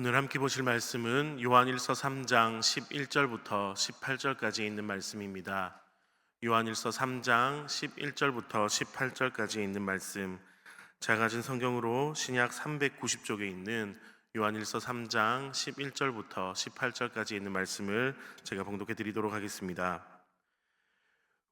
오늘 함께 보실 말씀은 요한일서 3장 11절부터 18절까지 있는 말씀입니다. 요한일서 3장 11절부터 18절까지 있는 말씀, 작아진 성경으로 신약 390쪽에 있는 요한일서 3장 11절부터 18절까지 있는 말씀을 제가 봉독해 드리도록 하겠습니다.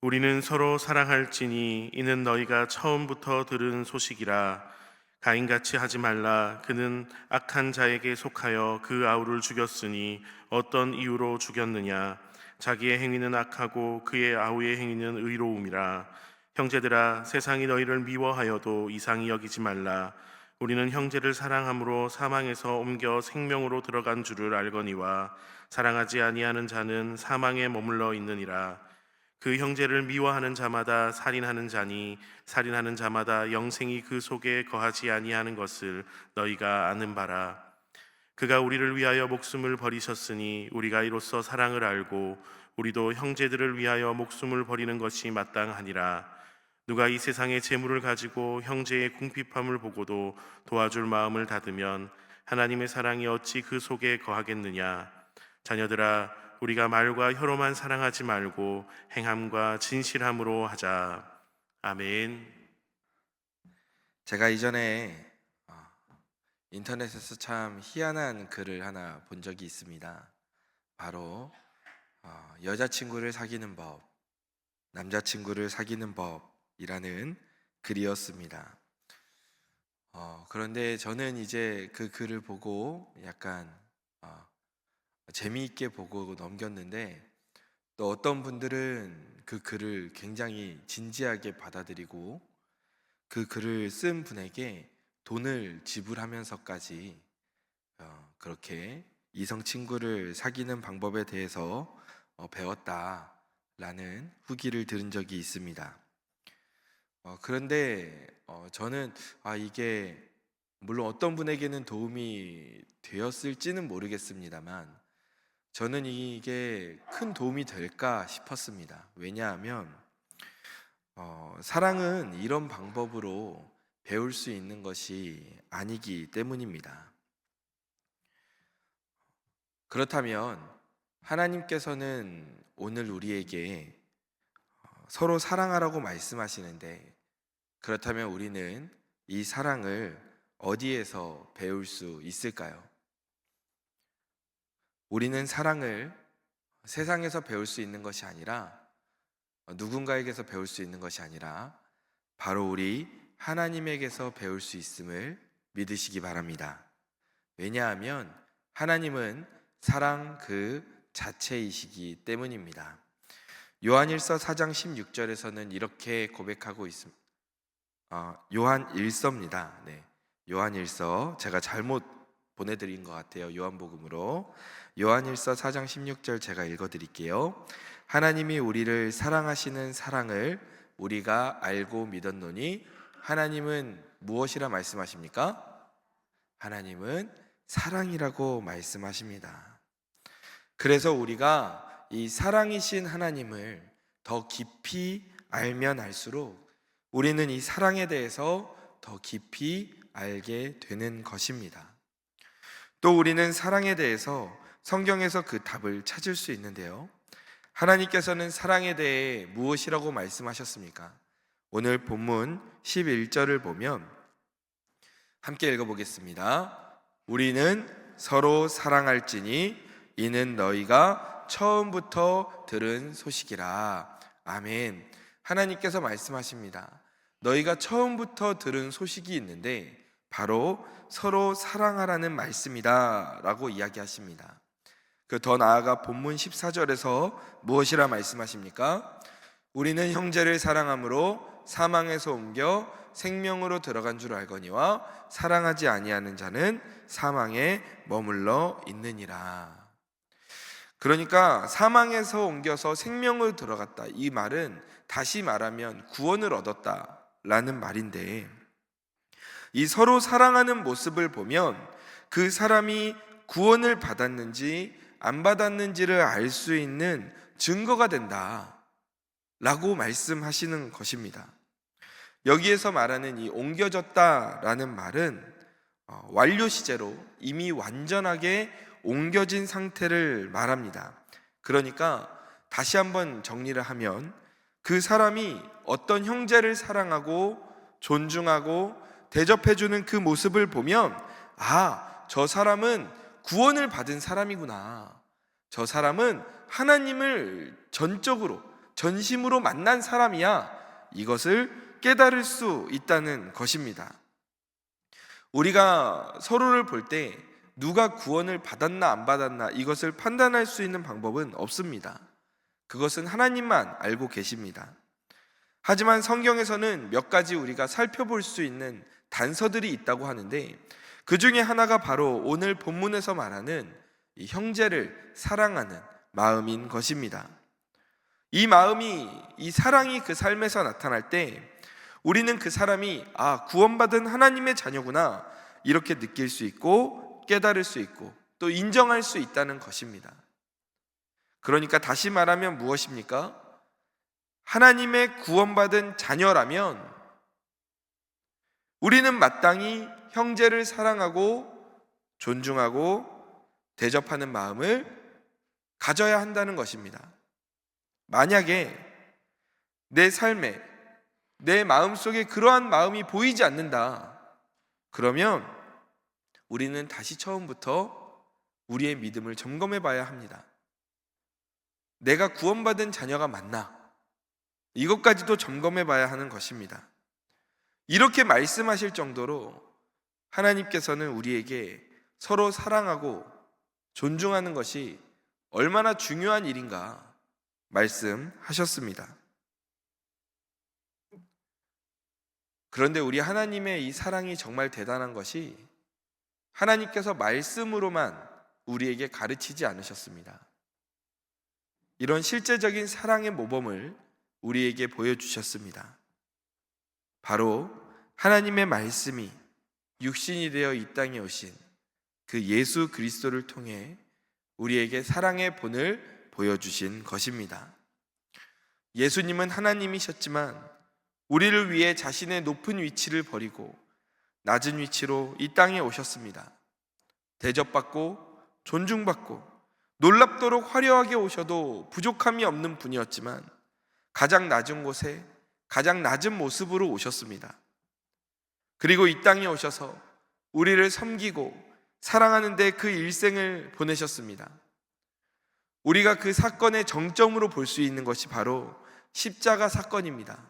우리는 서로 사랑할지니 이는 너희가 처음부터 들은 소식이라. 가인같이 하지 말라. 그는 악한 자에게 속하여 그 아우를 죽였으니 어떤 이유로 죽였느냐? 자기의 행위는 악하고 그의 아우의 행위는 의로움이라. 형제들아, 세상이 너희를 미워하여도 이상히 여기지 말라. 우리는 형제를 사랑함으로 사망에서 옮겨 생명으로 들어간 줄을 알거니와 사랑하지 아니하는 자는 사망에 머물러 있느니라. 그 형제를 미워하는 자마다 살인하는 자니 살인하는 자마다 영생이 그 속에 거하지 아니하는 것을 너희가 아는 바라. 그가 우리를 위하여 목숨을 버리셨으니 우리가 이로써 사랑을 알고 우리도 형제들을 위하여 목숨을 버리는 것이 마땅하니라. 누가 이 세상의 재물을 가지고 형제의 궁핍함을 보고도 도와줄 마음을 닫으면 하나님의 사랑이 어찌 그 속에 거하겠느냐. 자녀들아, 우리가 말과 혀로만 사랑하지 말고 행함과 진실함으로 하자. 아멘. 제가 이전에 인터넷에서 참 희한한 글을 하나 본 적이 있습니다. 바로 여자친구를 사귀는 법, 남자친구를 사귀는 법이라는 글이었습니다. 그런데 저는 이제 그 글을 보고 약간 재미있게 보고 넘겼는데, 또 어떤 분들은 그 글을 굉장히 진지하게 받아들이고 그 글을 쓴 분에게 돈을 지불하면서까지 그렇게 이성 친구를 사귀는 방법에 대해서 배웠다라는 후기를 들은 적이 있습니다. 그런데 저는 이게 물론 어떤 분에게는 도움이 되었을지는 모르겠습니다만, 저는 이게 큰 도움이 될까 싶었습니다. 왜냐하면 사랑은 이런 방법으로 배울 수 있는 것이 아니기 때문입니다. 그렇다면 하나님께서는 오늘 우리에게 서로 사랑하라고 말씀하시는데, 그렇다면 우리는 이 사랑을 어디에서 배울 수 있을까요? 우리는 사랑을 세상에서 배울 수 있는 것이 아니라, 누군가에게서 배울 수 있는 것이 아니라 바로 우리 하나님에게서 배울 수 있음을 믿으시기 바랍니다. 왜냐하면 하나님은 사랑 그 자체이시기 때문입니다. 요한일서 4장 16절에서는 이렇게 고백하고 있습니다. 요한일서입니다. 네, 요한일서, 제가 잘못 보내드린 것 같아요. 요한복음으로. 요한일서 4장 16절 제가 읽어드릴게요. 하나님이 우리를 사랑하시는 사랑을 우리가 알고 믿었노니 하나님은 무엇이라 말씀하십니까? 하나님은 사랑이라고 말씀하십니다. 그래서 우리가 이 사랑이신 하나님을 더 깊이 알면 알수록 우리는 이 사랑에 대해서 더 깊이 알게 되는 것입니다. 또 우리는 사랑에 대해서 성경에서 그 답을 찾을 수 있는데요, 하나님께서는 사랑에 대해 무엇이라고 말씀하셨습니까? 오늘 본문 11절을 보면 함께 읽어보겠습니다. 우리는 서로 사랑할지니 이는 너희가 처음부터 들은 소식이라. 아멘. 하나님께서 말씀하십니다. 너희가 처음부터 들은 소식이 있는데 바로 서로 사랑하라는 말씀이다 라고 이야기하십니다. 더 나아가 본문 14절에서 무엇이라 말씀하십니까? 우리는 형제를 사랑함으로 사망에서 옮겨 생명으로 들어간 줄 알거니와 사랑하지 아니하는 자는 사망에 머물러 있느니라. 그러니까 사망에서 옮겨서 생명으로 들어갔다, 이 말은 다시 말하면 구원을 얻었다라는 말인데, 이 서로 사랑하는 모습을 보면 그 사람이 구원을 받았는지 안 받았는지를 알 수 있는 증거가 된다 라고 말씀하시는 것입니다. 여기에서 말하는 이 옮겨졌다라는 말은 완료 시제로 이미 완전하게 옮겨진 상태를 말합니다. 그러니까 다시 한번 정리를 하면 그 사람이 어떤 형제를 사랑하고 존중하고 대접해주는 그 모습을 보면 저 사람은 구원을 받은 사람이구나. 저 사람은 하나님을 전적으로 전심으로 만난 사람이야. 이것을 깨달을 수 있다는 것입니다. 우리가 서로를 볼 때 누가 구원을 받았나 안 받았나 이것을 판단할 수 있는 방법은 없습니다. 그것은 하나님만 알고 계십니다. 하지만 성경에서는 몇 가지 우리가 살펴볼 수 있는 단서들이 있다고 하는데 그 중에 하나가 바로 오늘 본문에서 말하는 이 형제를 사랑하는 마음인 것입니다. 이 마음이, 이 사랑이 그 삶에서 나타날 때 우리는 그 사람이 구원받은 하나님의 자녀구나 이렇게 느낄 수 있고 깨달을 수 있고 또 인정할 수 있다는 것입니다. 그러니까 다시 말하면 무엇입니까? 하나님의 구원받은 자녀라면 우리는 마땅히 형제를 사랑하고 존중하고 대접하는 마음을 가져야 한다는 것입니다. 만약에 내 삶에 내 마음속에 그러한 마음이 보이지 않는다, 그러면 우리는 다시 처음부터 우리의 믿음을 점검해 봐야 합니다. 내가 구원받은 자녀가 맞나? 이것까지도 점검해 봐야 하는 것입니다. 이렇게 말씀하실 정도로 하나님께서는 우리에게 서로 사랑하고 존중하는 것이 얼마나 중요한 일인가 말씀하셨습니다. 그런데 우리 하나님의 이 사랑이 정말 대단한 것이 하나님께서 말씀으로만 우리에게 가르치지 않으셨습니다. 이런 실제적인 사랑의 모범을 우리에게 보여주셨습니다. 바로 하나님의 말씀이 육신이 되어 이 땅에 오신 그 예수 그리스도를 통해 우리에게 사랑의 본을 보여주신 것입니다. 예수님은 하나님이셨지만 우리를 위해 자신의 높은 위치를 버리고 낮은 위치로 이 땅에 오셨습니다. 대접받고 존중받고 놀랍도록 화려하게 오셔도 부족함이 없는 분이었지만 가장 낮은 곳에 가장 낮은 모습으로 오셨습니다. 그리고 이 땅에 오셔서 우리를 섬기고 사랑하는 데 그 일생을 보내셨습니다. 우리가 그 사건의 정점으로 볼 수 있는 것이 바로 십자가 사건입니다.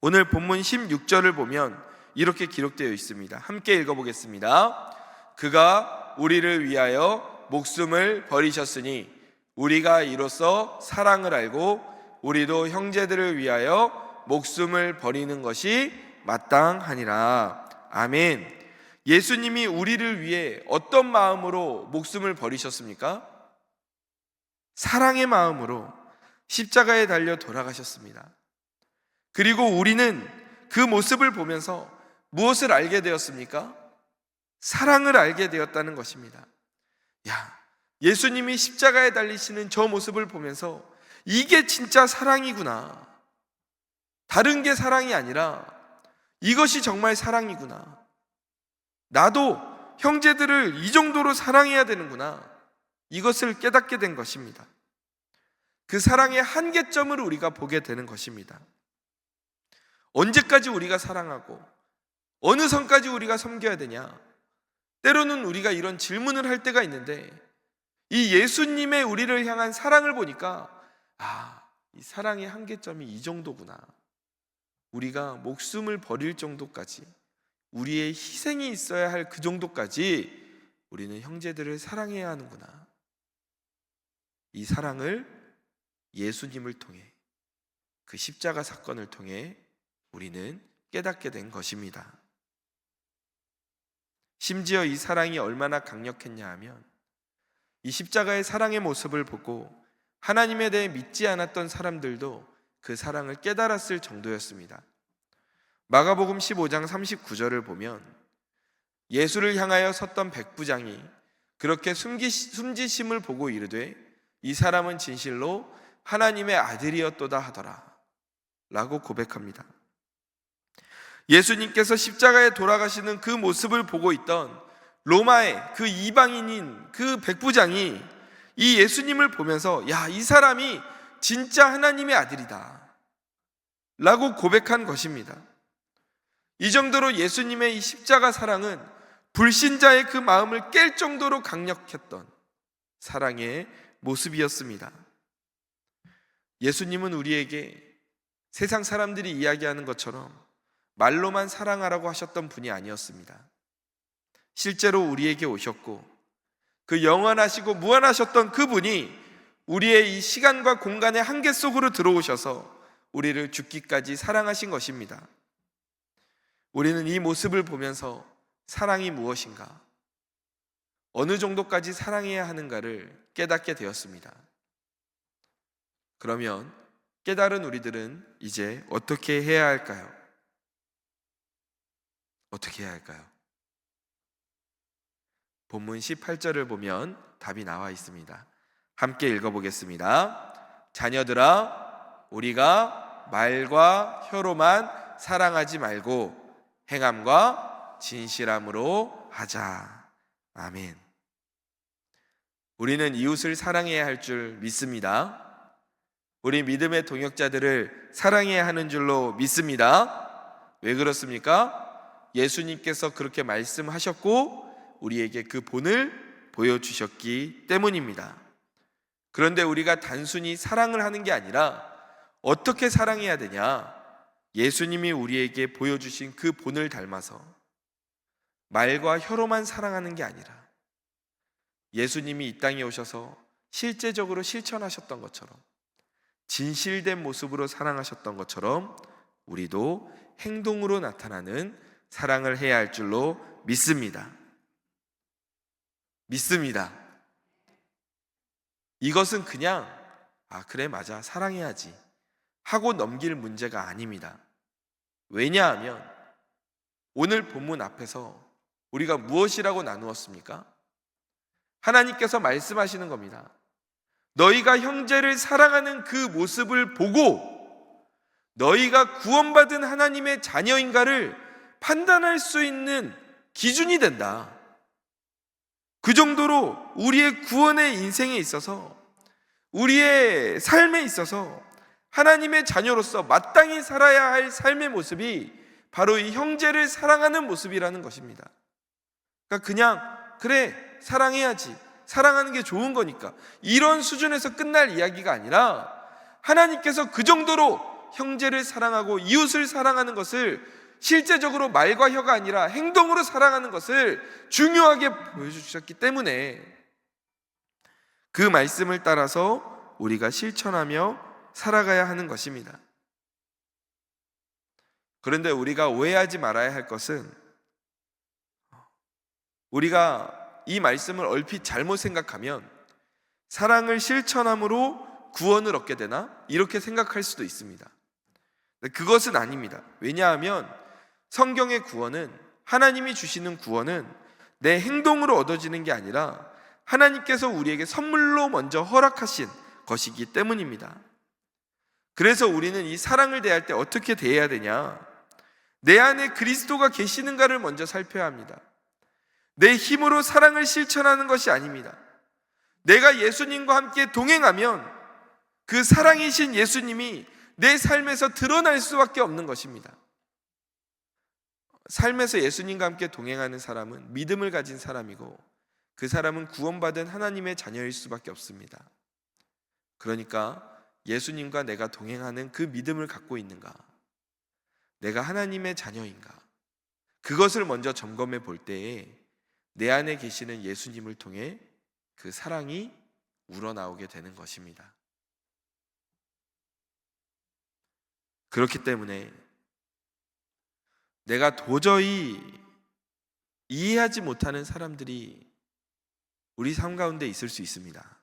오늘 본문 16절을 보면 이렇게 기록되어 있습니다. 함께 읽어보겠습니다. 그가 우리를 위하여 목숨을 버리셨으니 우리가 이로써 사랑을 알고 우리도 형제들을 위하여 목숨을 버리는 것이 마땅하니라. 아멘. 예수님이 우리를 위해 어떤 마음으로 목숨을 버리셨습니까? 사랑의 마음으로 십자가에 달려 돌아가셨습니다. 그리고 우리는 그 모습을 보면서 무엇을 알게 되었습니까? 사랑을 알게 되었다는 것입니다. 예수님이 십자가에 달리시는 저 모습을 보면서 이게 진짜 사랑이구나. 다른 게 사랑이 아니라 이것이 정말 사랑이구나. 나도 형제들을 이 정도로 사랑해야 되는구나. 이것을 깨닫게 된 것입니다. 그 사랑의 한계점을 우리가 보게 되는 것입니다. 언제까지 우리가 사랑하고 어느 선까지 우리가 섬겨야 되냐? 때로는 우리가 이런 질문을 할 때가 있는데 이 예수님의 우리를 향한 사랑을 보니까 이 사랑의 한계점이 이 정도구나. 우리가 목숨을 버릴 정도까지, 우리의 희생이 있어야 할 그 정도까지 우리는 형제들을 사랑해야 하는구나. 이 사랑을 예수님을 통해, 그 십자가 사건을 통해 우리는 깨닫게 된 것입니다. 심지어 이 사랑이 얼마나 강력했냐 하면 이 십자가의 사랑의 모습을 보고 하나님에 대해 믿지 않았던 사람들도 그 사랑을 깨달았을 정도였습니다. 마가복음 15장 39절을 보면 예수를 향하여 섰던 백부장이 그렇게 숨지심을 보고 이르되 이 사람은 진실로 하나님의 아들이었도다 하더라 라고 고백합니다. 예수님께서 십자가에 돌아가시는 그 모습을 보고 있던 로마의 그 이방인인 그 백부장이 이 예수님을 보면서 야, 이 사람이 진짜 하나님의 아들이다 라고 고백한 것입니다. 이 정도로 예수님의 이 십자가 사랑은 불신자의 그 마음을 깰 정도로 강력했던 사랑의 모습이었습니다. 예수님은 우리에게 세상 사람들이 이야기하는 것처럼 말로만 사랑하라고 하셨던 분이 아니었습니다. 실제로 우리에게 오셨고 그 영원하시고 무한하셨던 그분이 우리의 이 시간과 공간의 한계 속으로 들어오셔서 우리를 죽기까지 사랑하신 것입니다. 우리는 이 모습을 보면서 사랑이 무엇인가, 어느 정도까지 사랑해야 하는가를 깨닫게 되었습니다. 그러면 깨달은 우리들은 이제 어떻게 해야 할까요? 어떻게 해야 할까요? 본문 18절을 보면 답이 나와 있습니다. 함께 읽어보겠습니다. 자녀들아, 우리가 말과 혀로만 사랑하지 말고 행함과 진실함으로 하자. 아멘. 우리는 이웃을 사랑해야 할 줄 믿습니다. 우리 믿음의 동역자들을 사랑해야 하는 줄로 믿습니다. 왜 그렇습니까? 예수님께서 그렇게 말씀하셨고 우리에게 그 본을 보여주셨기 때문입니다. 그런데 우리가 단순히 사랑을 하는 게 아니라 어떻게 사랑해야 되냐? 예수님이 우리에게 보여주신 그 본을 닮아서 말과 혀로만 사랑하는 게 아니라 예수님이 이 땅에 오셔서 실제적으로 실천하셨던 것처럼 진실된 모습으로 사랑하셨던 것처럼 우리도 행동으로 나타나는 사랑을 해야 할 줄로 믿습니다. 믿습니다. 이것은 그냥 그래 맞아 사랑해야지 하고 넘길 문제가 아닙니다. 왜냐하면 오늘 본문 앞에서 우리가 무엇이라고 나누었습니까? 하나님께서 말씀하시는 겁니다. 너희가 형제를 사랑하는 그 모습을 보고 너희가 구원받은 하나님의 자녀인가를 판단할 수 있는 기준이 된다. 그 정도로 우리의 구원의 인생에 있어서, 우리의 삶에 있어서 하나님의 자녀로서 마땅히 살아야 할 삶의 모습이 바로 이 형제를 사랑하는 모습이라는 것입니다. 그러니까 그냥 그래 사랑해야지, 사랑하는 게 좋은 거니까 이런 수준에서 끝날 이야기가 아니라 하나님께서 그 정도로 형제를 사랑하고 이웃을 사랑하는 것을 실제적으로 말과 혀가 아니라 행동으로 사랑하는 것을 중요하게 보여주셨기 때문에 그 말씀을 따라서 우리가 실천하며 살아가야 하는 것입니다. 그런데 우리가 오해하지 말아야 할 것은 우리가 이 말씀을 얼핏 잘못 생각하면 사랑을 실천함으로 구원을 얻게 되나? 이렇게 생각할 수도 있습니다. 그것은 아닙니다. 왜냐하면 성경의 구원은, 하나님이 주시는 구원은 내 행동으로 얻어지는 게 아니라 하나님께서 우리에게 선물로 먼저 허락하신 것이기 때문입니다. 그래서 우리는 이 사랑을 대할 때 어떻게 대해야 되냐? 내 안에 그리스도가 계시는가를 먼저 살펴야 합니다. 내 힘으로 사랑을 실천하는 것이 아닙니다. 내가 예수님과 함께 동행하면 그 사랑이신 예수님이 내 삶에서 드러날 수밖에 없는 것입니다. 삶에서 예수님과 함께 동행하는 사람은 믿음을 가진 사람이고 그 사람은 구원받은 하나님의 자녀일 수밖에 없습니다. 그러니까 예수님과 내가 동행하는 그 믿음을 갖고 있는가? 내가 하나님의 자녀인가? 그것을 먼저 점검해 볼 때에 내 안에 계시는 예수님을 통해 그 사랑이 우러나오게 되는 것입니다. 그렇기 때문에 내가 도저히 이해하지 못하는 사람들이 우리 삶 가운데 있을 수 있습니다.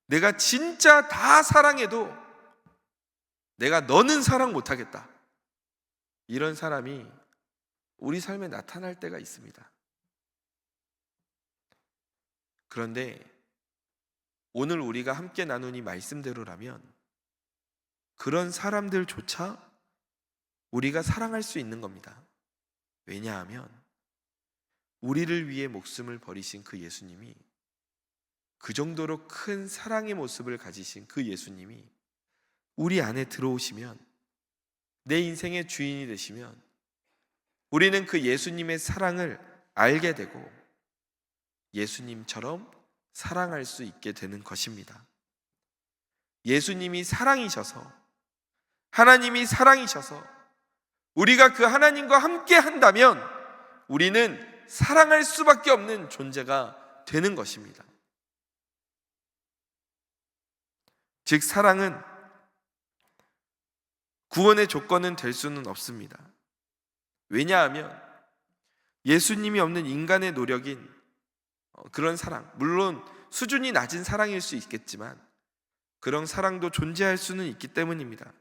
내가 진짜 다 사랑해도 내가 너는 사랑 못하겠다, 이런 사람이 우리 삶에 나타날 때가 있습니다. 그런데 오늘 우리가 함께 나눈 이 말씀대로라면 그런 사람들조차 우리가 사랑할 수 있는 겁니다. 왜냐하면 우리를 위해 목숨을 버리신 그 예수님이, 그 정도로 큰 사랑의 모습을 가지신 그 예수님이 우리 안에 들어오시면, 내 인생의 주인이 되시면 우리는 그 예수님의 사랑을 알게 되고 예수님처럼 사랑할 수 있게 되는 것입니다. 예수님이 사랑이셔서, 하나님이 사랑이셔서 우리가 그 하나님과 함께 한다면 우리는 사랑할 수밖에 없는 존재가 되는 것입니다. 즉, 사랑은 구원의 조건은 될 수는 없습니다. 왜냐하면 예수님이 없는 인간의 노력인 그런 사랑, 물론 수준이 낮은 사랑일 수 있겠지만 그런 사랑도 존재할 수는 있기 때문입니다.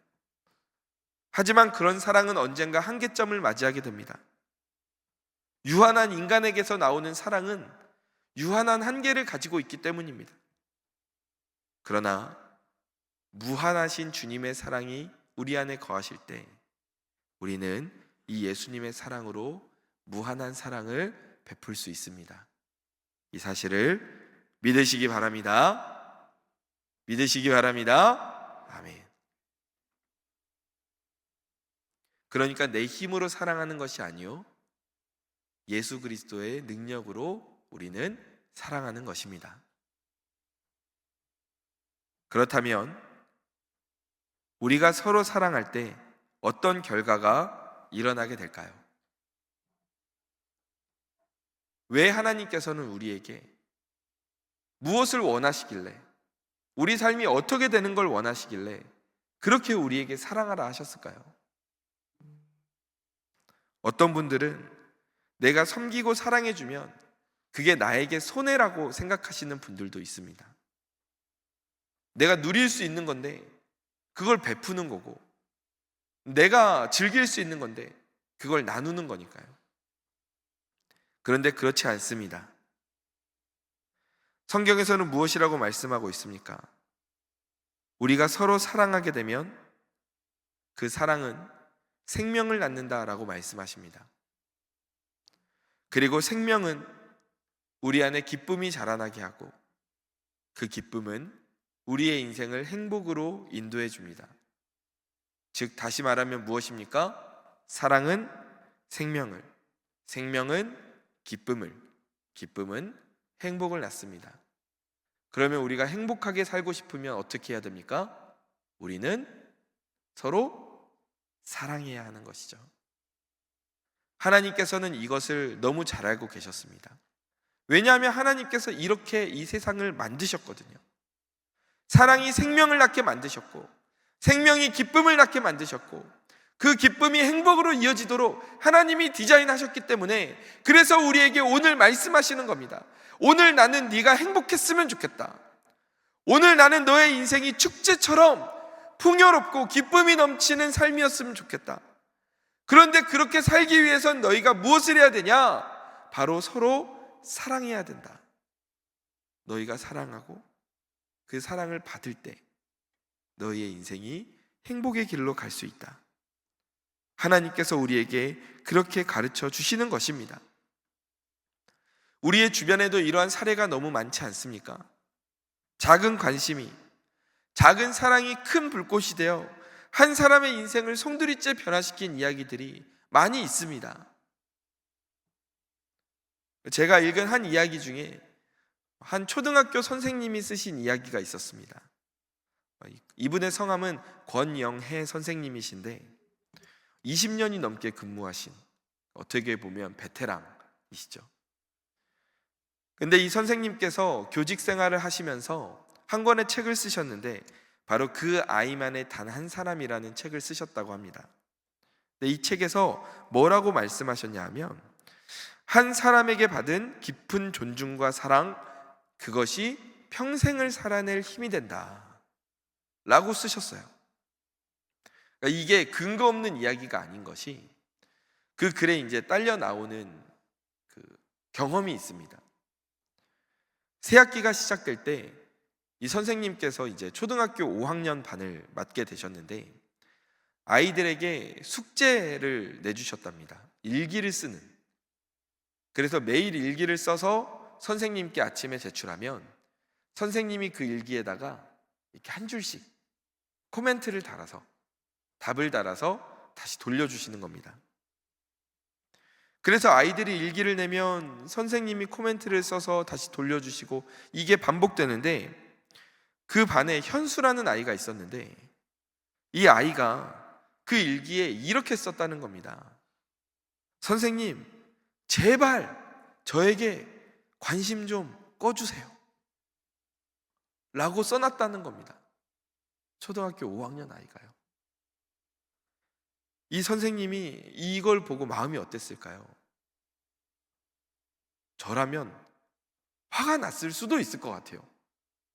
하지만 그런 사랑은 언젠가 한계점을 맞이하게 됩니다. 유한한 인간에게서 나오는 사랑은 유한한 한계를 가지고 있기 때문입니다. 그러나 무한하신 주님의 사랑이 우리 안에 거하실 때 우리는 이 예수님의 사랑으로 무한한 사랑을 베풀 수 있습니다. 이 사실을 믿으시기 바랍니다. 믿으시기 바랍니다. 아멘. 그러니까 내 힘으로 사랑하는 것이 아니요, 예수 그리스도의 능력으로 우리는 사랑하는 것입니다. 그렇다면 우리가 서로 사랑할 때 어떤 결과가 일어나게 될까요? 왜 하나님께서는 우리에게 무엇을 원하시길래, 우리 삶이 어떻게 되는 걸 원하시길래 그렇게 우리에게 사랑하라 하셨을까요? 어떤 분들은 내가 섬기고 사랑해주면 그게 나에게 손해라고 생각하시는 분들도 있습니다. 내가 누릴 수 있는 건데 그걸 베푸는 거고, 내가 즐길 수 있는 건데 그걸 나누는 거니까요. 그런데 그렇지 않습니다. 성경에서는 무엇이라고 말씀하고 있습니까? 우리가 서로 사랑하게 되면 그 사랑은 생명을 낳는다라고 말씀하십니다. 그리고 생명은 우리 안에 기쁨이 자라나게 하고 그 기쁨은 우리의 인생을 행복으로 인도해 줍니다. 즉, 다시 말하면 무엇입니까? 사랑은 생명을, 생명은 기쁨을, 기쁨은 행복을 낳습니다. 그러면 우리가 행복하게 살고 싶으면 어떻게 해야 됩니까? 우리는 서로 사랑해야 하는 것이죠. 하나님께서는 이것을 너무 잘 알고 계셨습니다. 왜냐하면 하나님께서 이렇게 이 세상을 만드셨거든요. 사랑이 생명을 낳게 만드셨고, 생명이 기쁨을 낳게 만드셨고, 그 기쁨이 행복으로 이어지도록 하나님이 디자인하셨기 때문에, 그래서 우리에게 오늘 말씀하시는 겁니다. 오늘 나는 네가 행복했으면 좋겠다. 오늘 나는 너의 인생이 축제처럼 풍요롭고 기쁨이 넘치는 삶이었으면 좋겠다. 그런데 그렇게 살기 위해선 너희가 무엇을 해야 되냐? 바로 서로 사랑해야 된다. 너희가 사랑하고 그 사랑을 받을 때 너희의 인생이 행복의 길로 갈 수 있다. 하나님께서 우리에게 그렇게 가르쳐 주시는 것입니다. 우리의 주변에도 이러한 사례가 너무 많지 않습니까? 작은 관심이, 작은 사랑이 큰 불꽃이 되어 한 사람의 인생을 송두리째 변화시킨 이야기들이 많이 있습니다. 제가 읽은 한 이야기 중에 한 초등학교 선생님이 쓰신 이야기가 있었습니다. 이분의 성함은 권영해 선생님이신데 20년이 넘게 근무하신, 어떻게 보면 베테랑이시죠. 근데 이 선생님께서 교직 생활을 하시면서 한 권의 책을 쓰셨는데 바로 그 아이만의 단 한 사람이라는 책을 쓰셨다고 합니다. 근데 이 책에서 뭐라고 말씀하셨냐 하면, 한 사람에게 받은 깊은 존중과 사랑, 그것이 평생을 살아낼 힘이 된다 라고 쓰셨어요. 그러니까 이게 근거 없는 이야기가 아닌 것이, 그 글에 이제 딸려 나오는 그 경험이 있습니다. 새학기가 시작될 때 이 선생님께서 이제 초등학교 5학년 반을 맡게 되셨는데, 아이들에게 숙제를 내주셨답니다. 일기를 쓰는. 그래서 매일 일기를 써서 선생님께 아침에 제출하면 선생님이 그 일기에다가 이렇게 한 줄씩 코멘트를 달아서, 답을 달아서 다시 돌려주시는 겁니다. 그래서 아이들이 일기를 내면 선생님이 코멘트를 써서 다시 돌려주시고, 이게 반복되는데, 그 반에 현수라는 아이가 있었는데 이 아이가 그 일기에 이렇게 썼다는 겁니다. 선생님, 제발 저에게 관심 좀 꺼주세요 라고 써놨다는 겁니다. 초등학교 5학년 아이가요. 이 선생님이 이걸 보고 마음이 어땠을까요? 저라면 화가 났을 수도 있을 것 같아요.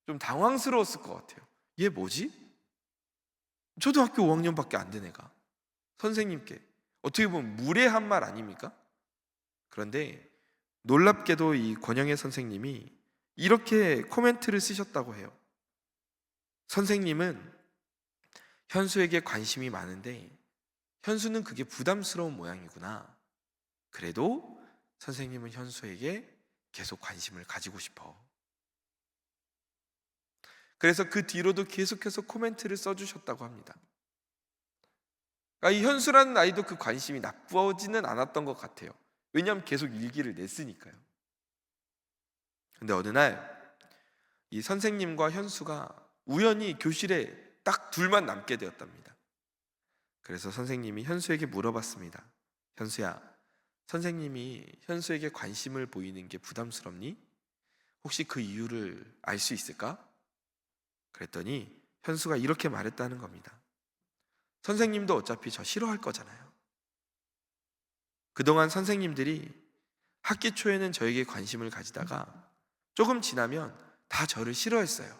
좀 당황스러웠을 것 같아요. 얘 뭐지? 초등학교 5학년밖에 안 된 애가 선생님께, 어떻게 보면 무례한 말 아닙니까? 그런데 놀랍게도 이 권영애 선생님이 이렇게 코멘트를 쓰셨다고 해요. 선생님은 현수에게 관심이 많은데 현수는 그게 부담스러운 모양이구나. 그래도 선생님은 현수에게 계속 관심을 가지고 싶어. 그래서 그 뒤로도 계속해서 코멘트를 써주셨다고 합니다. 그러니까 이 현수라는 아이도 그 관심이 나쁘지는 않았던 것 같아요. 왜냐하면 계속 일기를 냈으니까요. 근데 어느 날 이 선생님과 현수가 우연히 교실에 딱 둘만 남게 되었답니다. 그래서 선생님이 현수에게 물어봤습니다. 현수야, 선생님이 현수에게 관심을 보이는 게 부담스럽니? 혹시 그 이유를 알 수 있을까? 그랬더니 현수가 이렇게 말했다는 겁니다. 선생님도 어차피 저 싫어할 거잖아요. 그동안 선생님들이 학기 초에는 저에게 관심을 가지다가 조금 지나면 다 저를 싫어했어요.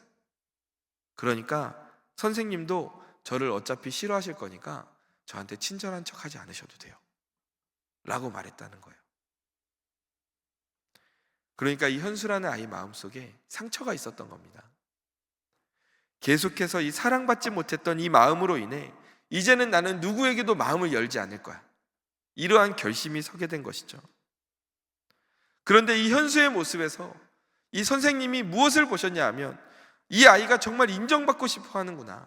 그러니까 선생님도 저를 어차피 싫어하실 거니까 저한테 친절한 척 하지 않으셔도 돼요 라고 말했다는 거예요. 그러니까 이 현수라는 아이 마음속에 상처가 있었던 겁니다. 계속해서 이 사랑받지 못했던 이 마음으로 인해 이제는 나는 누구에게도 마음을 열지 않을 거야, 이러한 결심이 서게 된 것이죠. 그런데 이 현수의 모습에서 이 선생님이 무엇을 보셨냐 하면, 이 아이가 정말 인정받고 싶어 하는구나,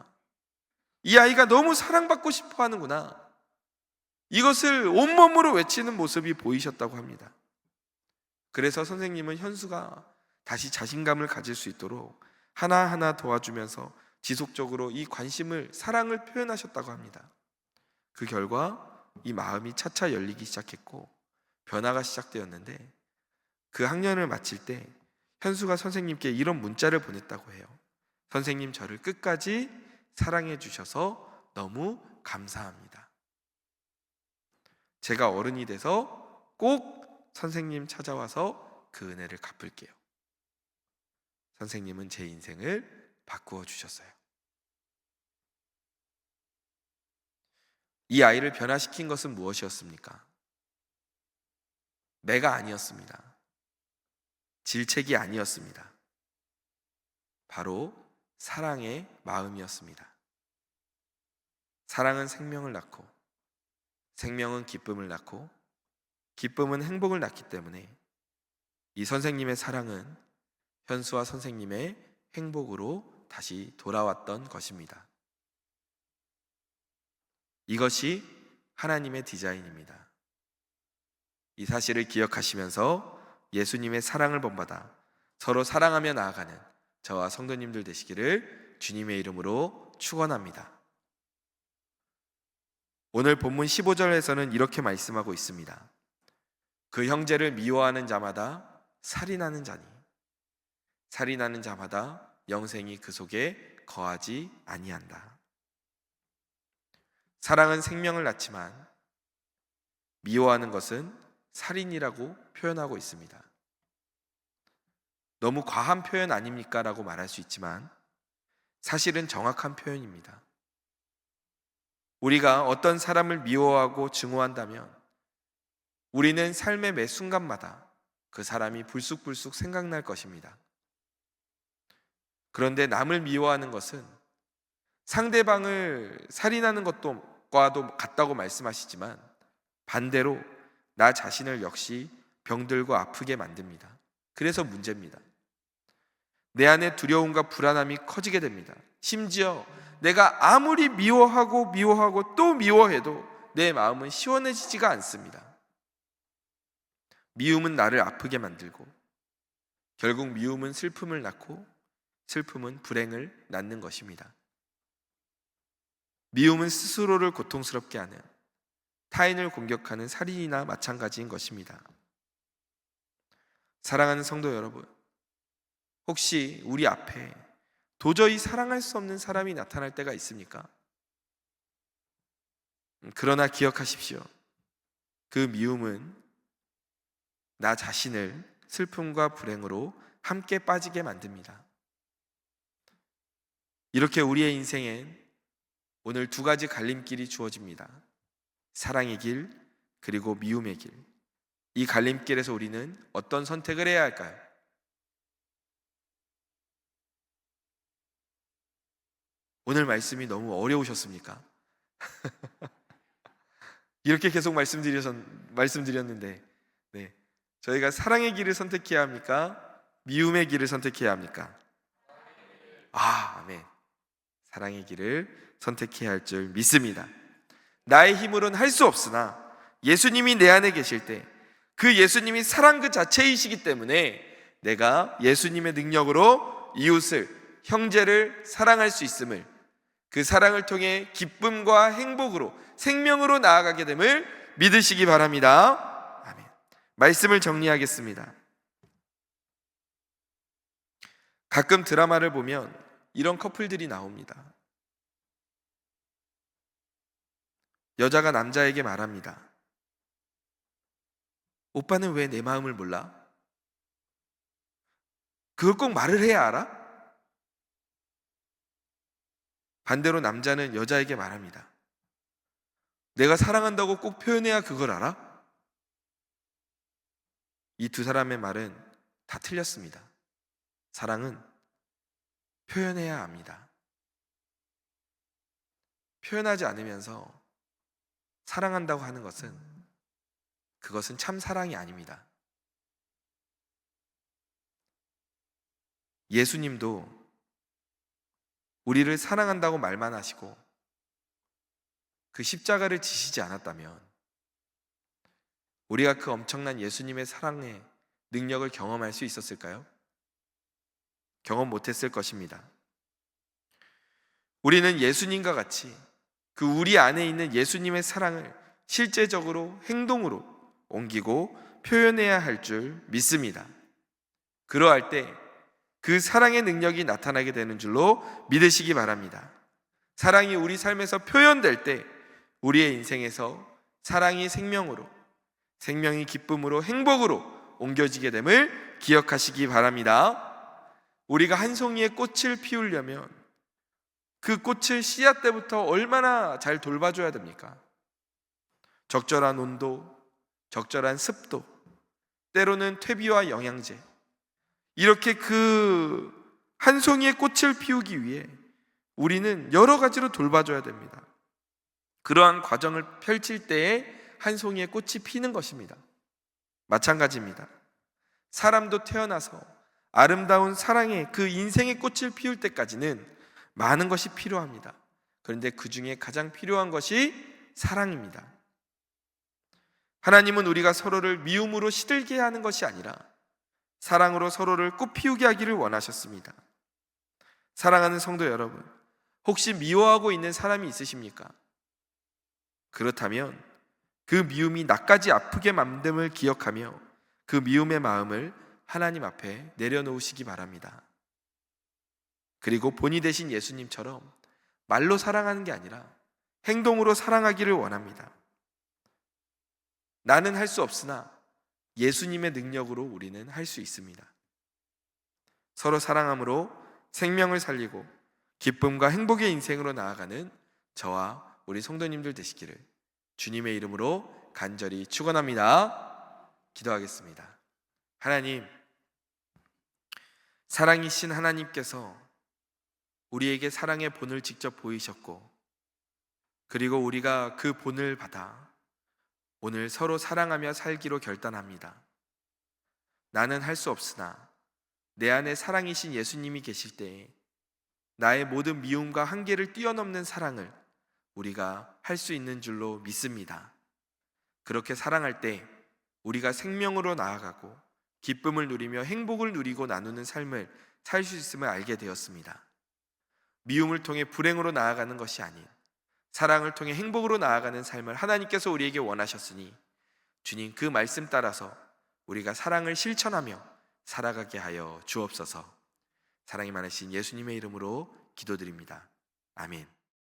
이 아이가 너무 사랑받고 싶어 하는구나, 이것을 온몸으로 외치는 모습이 보이셨다고 합니다. 그래서 선생님은 현수가 다시 자신감을 가질 수 있도록 하나하나 도와주면서 지속적으로 이 관심을, 사랑을 표현하셨다고 합니다. 그 결과 이 마음이 차차 열리기 시작했고 변화가 시작되었는데, 그 학년을 마칠 때 현수가 선생님께 이런 문자를 보냈다고 해요. 선생님, 저를 끝까지 사랑해 주셔서 너무 감사합니다. 제가 어른이 돼서 꼭 선생님 찾아와서 그 은혜를 갚을게요. 선생님은 제 인생을 바꾸어 주셨어요. 이 아이를 변화시킨 것은 무엇이었습니까? 매가 아니었습니다. 질책이 아니었습니다. 바로 사랑의 마음이었습니다. 사랑은 생명을 낳고, 생명은 기쁨을 낳고, 기쁨은 행복을 낳기 때문에 이 선생님의 사랑은 현수와 선생님의 행복으로 다시 돌아왔던 것입니다. 이것이 하나님의 디자인입니다. 이 사실을 기억하시면서 예수님의 사랑을 본받아 서로 사랑하며 나아가는 저와 성도님들 되시기를 주님의 이름으로 축원합니다. 오늘 본문 15절에서는 이렇게 말씀하고 있습니다. 그 형제를 미워하는 자마다 살인하는 자니 살인하는 자마다 영생이 그 속에 거하지 아니한다. 사랑은 생명을 낳지만 미워하는 것은 살인이라고 표현하고 있습니다. 너무 과한 표현 아닙니까? 라고 말할 수 있지만 사실은 정확한 표현입니다. 우리가 어떤 사람을 미워하고 증오한다면 우리는 삶의 매 순간마다 그 사람이 불쑥불쑥 생각날 것입니다. 그런데 남을 미워하는 것은 상대방을 살인하는 것도 것과도 같다고 말씀하시지만 반대로 나 자신을 역시 병들고 아프게 만듭니다. 그래서 문제입니다. 내 안에 두려움과 불안함이 커지게 됩니다. 심지어 내가 아무리 미워하고 또 미워해도 내 마음은 시원해지지가 않습니다. 미움은 나를 아프게 만들고 결국 미움은 슬픔을 낳고 슬픔은 불행을 낳는 것입니다. 미움은 스스로를 고통스럽게 하는, 타인을 공격하는 살인이나 마찬가지인 것입니다. 사랑하는 성도 여러분, 혹시 우리 앞에 도저히 사랑할 수 없는 사람이 나타날 때가 있습니까? 그러나 기억하십시오. 그 미움은 나 자신을 슬픔과 불행으로 함께 빠지게 만듭니다. 이렇게 우리의 인생엔 오늘 두 가지 갈림길이 주어집니다. 사랑의 길, 그리고 미움의 길. 이 갈림길에서 우리는 어떤 선택을 해야 할까요? 오늘 말씀이 너무 어려우셨습니까? 이렇게 계속 말씀드렸는데, 네. 저희가 사랑의 길을 선택해야 합니까? 미움의 길을 선택해야 합니까? 아멘. 사랑의 길을 선택해야 할 줄 믿습니다. 나의 힘으로는 할 수 없으나 예수님이 내 안에 계실 때 그 예수님이 사랑 그 자체이시기 때문에 내가 예수님의 능력으로 이웃을, 형제를 사랑할 수 있음을, 그 사랑을 통해 기쁨과 행복으로, 생명으로 나아가게 됨을 믿으시기 바랍니다. 아멘. 말씀을 정리하겠습니다. 가끔 드라마를 보면 이런 커플들이 나옵니다. 여자가 남자에게 말합니다. 오빠는 왜 내 마음을 몰라? 그걸 꼭 말을 해야 알아? 반대로 남자는 여자에게 말합니다. 내가 사랑한다고 꼭 표현해야 그걸 알아? 이 두 사람의 말은 다 틀렸습니다. 사랑은 표현해야 합니다. 표현하지 않으면서 사랑한다고 하는 것은 그것은 참 사랑이 아닙니다. 예수님도 우리를 사랑한다고 말만 하시고 그 십자가를 지시지 않았다면 우리가 그 엄청난 예수님의 사랑의 능력을 경험할 수 있었을까요? 경험 못했을 것입니다. 우리는 예수님과 같이 그 우리 안에 있는 예수님의 사랑을 실제적으로 행동으로 옮기고 표현해야 할 줄 믿습니다. 그러할 때 그 사랑의 능력이 나타나게 되는 줄로 믿으시기 바랍니다. 사랑이 우리 삶에서 표현될 때 우리의 인생에서 사랑이 생명으로, 생명이 기쁨으로, 행복으로 옮겨지게 됨을 기억하시기 바랍니다. 우리가 한 송이의 꽃을 피우려면 그 꽃을 씨앗 때부터 얼마나 잘 돌봐줘야 됩니까? 적절한 온도, 적절한 습도, 때로는 퇴비와 영양제, 이렇게 그 한 송이의 꽃을 피우기 위해 우리는 여러 가지로 돌봐줘야 됩니다. 그러한 과정을 펼칠 때에 한 송이의 꽃이 피는 것입니다. 마찬가지입니다. 사람도 태어나서 아름다운 사랑의 그 인생의 꽃을 피울 때까지는 많은 것이 필요합니다. 그런데 그 중에 가장 필요한 것이 사랑입니다. 하나님은 우리가 서로를 미움으로 시들게 하는 것이 아니라 사랑으로 서로를 꽃피우게 하기를 원하셨습니다. 사랑하는 성도 여러분, 혹시 미워하고 있는 사람이 있으십니까? 그렇다면 그 미움이 나까지 아프게 만듦을 기억하며 그 미움의 마음을 하나님 앞에 내려놓으시기 바랍니다. 그리고 본이 되신 예수님처럼 말로 사랑하는 게 아니라 행동으로 사랑하기를 원합니다. 나는 할 수 없으나 예수님의 능력으로 우리는 할 수 있습니다. 서로 사랑함으로 생명을 살리고 기쁨과 행복의 인생으로 나아가는 저와 우리 성도님들 되시기를 주님의 이름으로 간절히 축원합니다. 기도하겠습니다. 하나님, 사랑이신 하나님께서 우리에게 사랑의 본을 직접 보이셨고 그리고 우리가 그 본을 받아 오늘 서로 사랑하며 살기로 결단합니다. 나는 할 수 없으나 내 안에 사랑이신 예수님이 계실 때에 나의 모든 미움과 한계를 뛰어넘는 사랑을 우리가 할 수 있는 줄로 믿습니다. 그렇게 사랑할 때 우리가 생명으로 나아가고 기쁨을 누리며 행복을 누리고 나누는 삶을 살 수 있음을 알게 되었습니다. 미움을 통해 불행으로 나아가는 것이 아닌 사랑을 통해 행복으로 나아가는 삶을 하나님께서 우리에게 원하셨으니 주님 그 말씀 따라서 우리가 사랑을 실천하며 살아가게 하여 주옵소서. 사랑이 많으신 예수님의 이름으로 기도드립니다. 아멘.